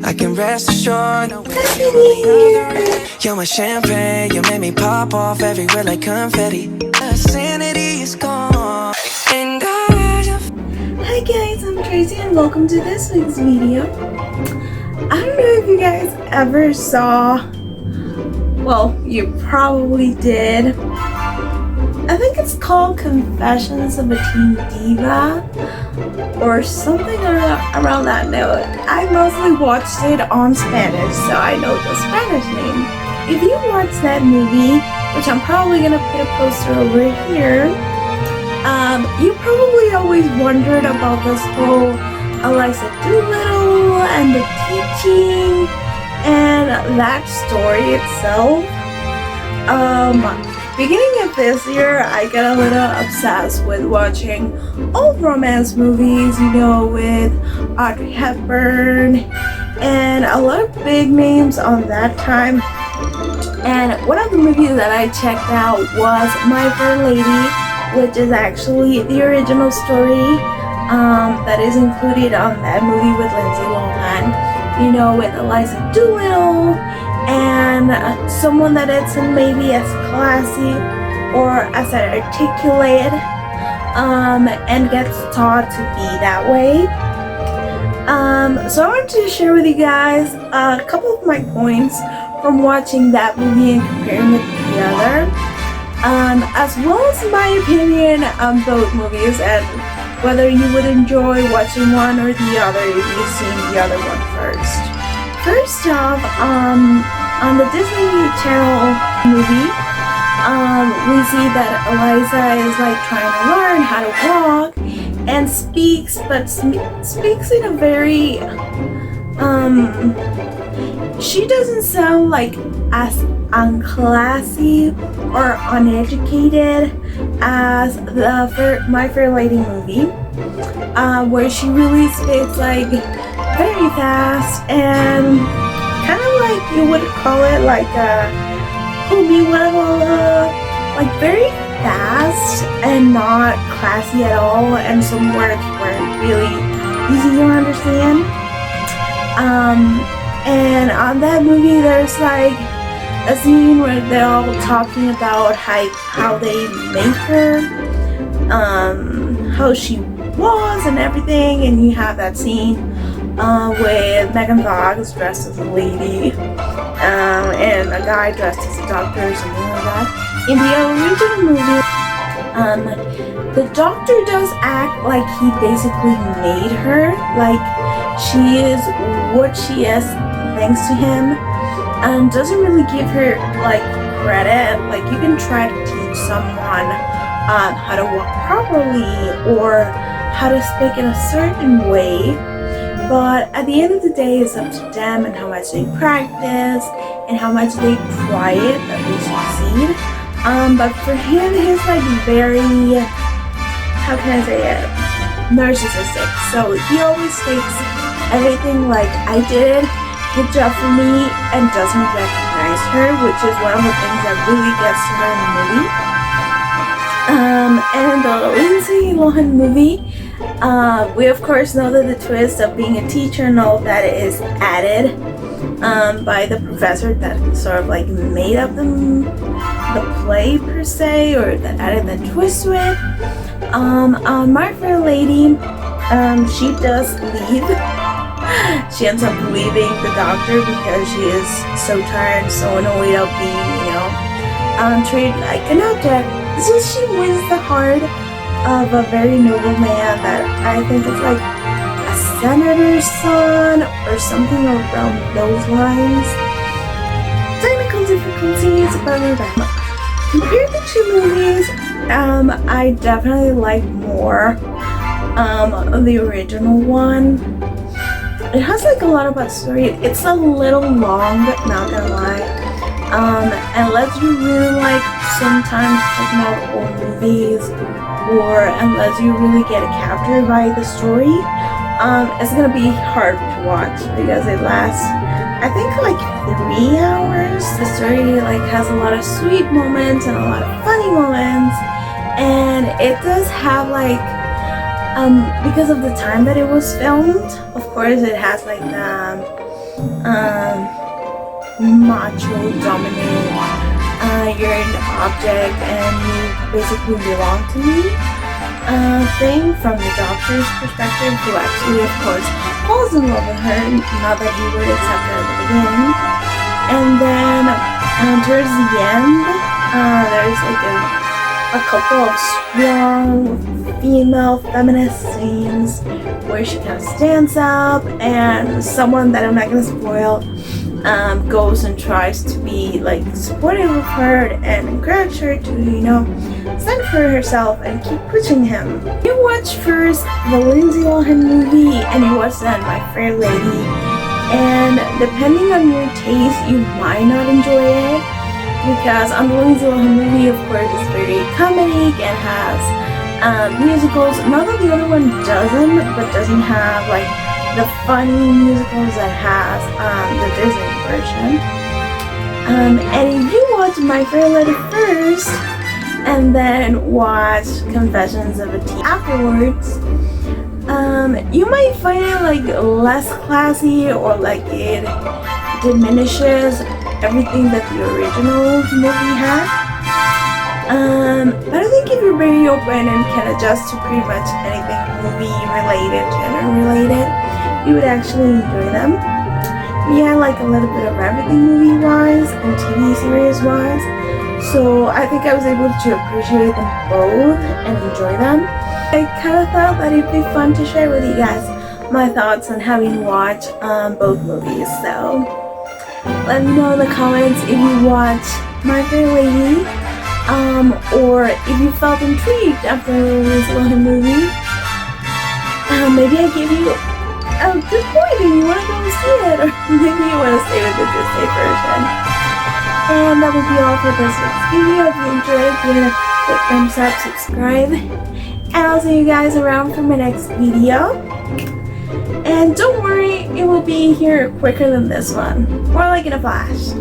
I can rest assured, no way you're on the other end. You're my champagne, you make me pop off everywhere like confetti. The sanity is gone, and Hi guys, I'm Tracy and welcome to this week's video. I don't know if you guys ever saw, well, you probably did. I think it's called Confessions of a Teen Diva or something around that note. I mostly watched it on Spanish, so I know the Spanish name. If you watch that movie, which I'm probably going to put a poster over here, you probably always wondered about this whole Eliza Dolittles and the teaching and that story itself. Beginning of this year, I got a little obsessed with watching old romance movies, you know, with Audrey Hepburn and a lot of big names on that time. And one of the movies that I checked out was My Fair Lady, which is actually the original story that is included on that movie with Lindsay Lohan, you know, with Eliza Dolittles and someone that isn't maybe as classy or as articulate and gets taught to be that way. So I wanted to share with you guys a couple of my points from watching that movie and comparing it to the other, as well as my opinion on both movies and whether you would enjoy watching one or the other if you've seen the other one first. First off, on the Disney Channel movie, we see that Eliza is like trying to learn how to walk and speaks, but speaks in a very, she doesn't sound like as unclassy or uneducated as the My Fair Lady movie, where she really speaks like very fast and kind of like you would call it like a like very fast and not classy at all, and some words weren't really easy to understand. And on that movie there's like a scene where they're all talking about how they make her, how she was and everything, and you have that scene with Megan Fox dressed as a lady and a guy dressed as a doctor or something like that. In the original movie, the doctor does act like he basically made her, like she is what she is thanks to him, and doesn't really give her like credit. Like you can try to teach someone how to walk properly or how to speak in a certain way, but at the end of the day it's up to them and how much they practice and how much they try it that they succeed. But for him, he's like very, how can I say it, narcissistic. So he always takes everything like I did, good job for me, and doesn't recognize her, which is one of the things that really gets to her in the movie. And the Lindsay Lohan movie, we of course know that the twist of being a teacher and all that is added by the professor that sort of like made up the play per se, or that added the twist to it. On My Fair Lady, she does leave. She ends up leaving the doctor because she is so tired and so annoyed of being, you know, treated like an object. So she wins the heart of a very noble man that I think is like a senator's son or something around those lines. Technical difficulties, but we're back. Compared to two movies, I definitely like more the original one. It has like a lot about story. It's a little long, not gonna lie. Unless you really like sometimes checking out old movies, or unless you really get captured by the story, it's gonna be hard to watch because it lasts, I think, like 3 hours. The story like has a lot of sweet moments and a lot of funny moments, and it does have like because of the time that it was filmed, of course it has like macho, dominant, you're an object and you basically belong to me thing from the doctor's perspective, who actually, of course, falls in love with her, not that he would accept her at the beginning. And then towards the end, there's like a couple of strong female feminist scenes where she kind of stands up and someone that I'm not going to spoil goes and tries to be like supportive of her and encourage her to, stand for herself and keep pushing him. You watch first the Lindsay Lohan movie and you watch then My Fair Lady, and depending on your taste, you might not enjoy it, because on the Lindsay Lohan movie, of course, it's very comedic and has musicals. Not that the other one doesn't, but doesn't have like the funny musicals that has the Disney version. And if you watch My Fair Lady first and then watch Confessions of a Teen afterwards, you might find it like less classy, or like it diminishes everything that the original movie had. But I think if you're very open and can adjust to pretty much anything movie related, genre related, you would actually enjoy them. We had like a little bit of everything movie wise and TV series wise, so I think I was able to appreciate them both and enjoy them. I kind of thought that it'd be fun to share with you guys my thoughts on having watched both movies. So let me know in the comments if you watched My Fair Lady, or if you felt intrigued after the Lindsay Lohan movie. Maybe I gave you a good point and you want to go see it, or maybe you want to stay with the Disney version. And that will be all for this week's video. If you enjoyed, give it a big thumbs up, subscribe, and I'll see you guys around for my next video. And don't worry, it will be here quicker than this one, more like in a flash.